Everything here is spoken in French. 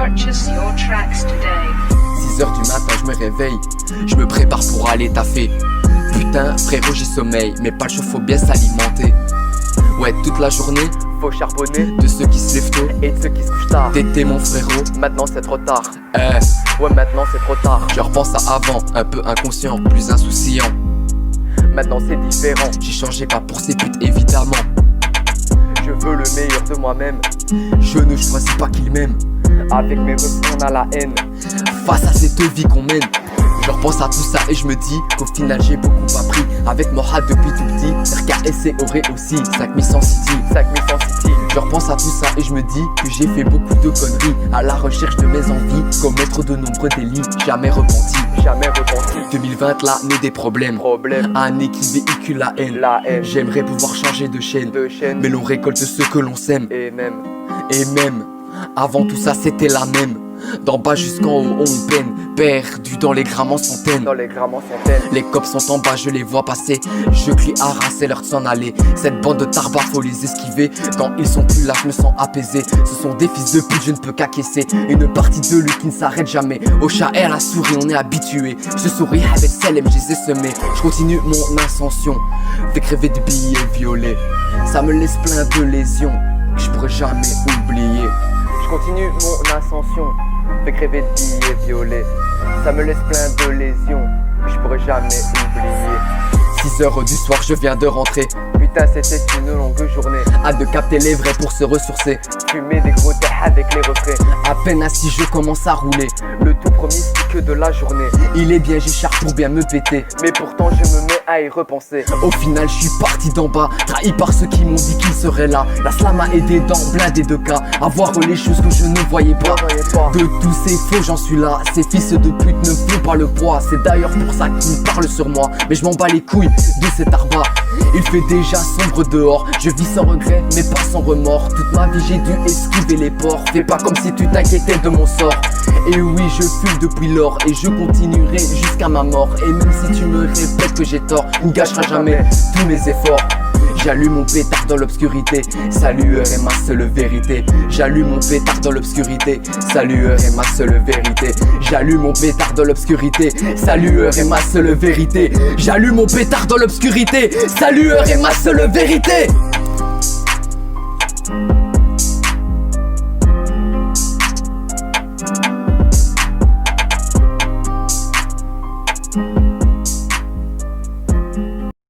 Purchase your tracks today. 6h du matin, je me réveille, je me prépare pour aller taffer. Putain, frérot, j'ai sommeil, mais pas le chaud, faut bien s'alimenter. Ouais, toute la journée, faut charbonner de ceux qui se lèvent tôt et de ceux qui se couchent tard. T'étais mon frérot, Maintenant c'est trop tard. eh, Ouais, maintenant c'est trop tard. je repense à avant, un peu inconscient, plus insouciant. Maintenant c'est différent. J'ai changé pas pour ces putes, évidemment. Je veux le meilleur de moi-même. Je ne choisis pas qu'il m'aime. Avec mes refs, on a la haine. Face à cette vie qu'on mène, je repense à tout ça et je me dis qu'au final j'ai beaucoup appris. Avec Morad depuis tout petit, RKS et Auré aussi, 5100 City. 5100 City. Je repense à tout ça et je me dis que j'ai fait beaucoup de conneries, à la recherche de mes envies, commettre de nombreux délits, jamais repenti. Jamais repenti. 2020 l'année des problèmes, Problème. année qui véhicule la haine. La haine. J'aimerais pouvoir changer de chaîne, De chaîne. mais l'on récolte ce que l'on sème. Et même. Et même, avant tout ça c'était la même. D'en bas jusqu'en haut on peine, perdu dans les grammes en centaines. Dans les grammes en centaines. Les cops sont en bas, je les vois passer. Je crie à ras, c'est l'heure de s'en aller. Cette bande de tarbas, faut les esquiver. Quand ils sont plus là, je me sens apaisé. Ce sont des fils de pute, je ne peux qu'acquiescer. Une partie de lui qui ne s'arrête jamais. Au chat et à la souris, on est habitué. Je souris avec Selem, je les ai semés. Je continue mon ascension. Fait rêver de billets violets. Ça me laisse plein de lésions que je pourrais jamais oublier. Je continue mon ascension. Fait rêver de billets violets. Ça me laisse plein de lésions que je pourrais jamais oublier. 6h du soir, je viens de rentrer. Putain, c'était une longue journée. Hâte de capter les vrais pour se ressourcer. Fumer des gros terres avec les refrains. À peine assis, je commence à rouler. Le tout premier, c'est que de la journée. Il est bien, j'écharpe pour bien me péter. Mais pourtant, je me mets à y repenser. Au final, je suis parti d'en bas, trahi par ceux qui m'ont dit qu'ils seraient là. La slam m'a aidé dans blindé de cas, à voir les choses que je ne voyais pas. De tous ces faux, j'en suis là. Ces fils de pute ne font pas le poids. C'est d'ailleurs pour ça qu'ils parlent sur moi. Mais je m'en bats les couilles de cet arbat. Il fait déjà sombre dehors. Je vis sans regret, mais pas sans remords. Toute ma vie, j'ai dû esquiver les ports. Fais pas comme si tu t'inquiétais de mon sort. Et oui, je fume depuis lors et je continuerai jusqu'à ma mort. Et même si tu me répètes que j'ai tort, ne gâchera jamais tous mes efforts. J'allume mon pétard dans l'obscurité, sa lueur est ma seule vérité. J'allume mon pétard dans l'obscurité, sa lueur est ma seule vérité. J'allume mon pétard dans l'obscurité, sa lueur est ma seule vérité. J'allume mon pétard dans l'obscurité, sa lueur est ma seule vérité.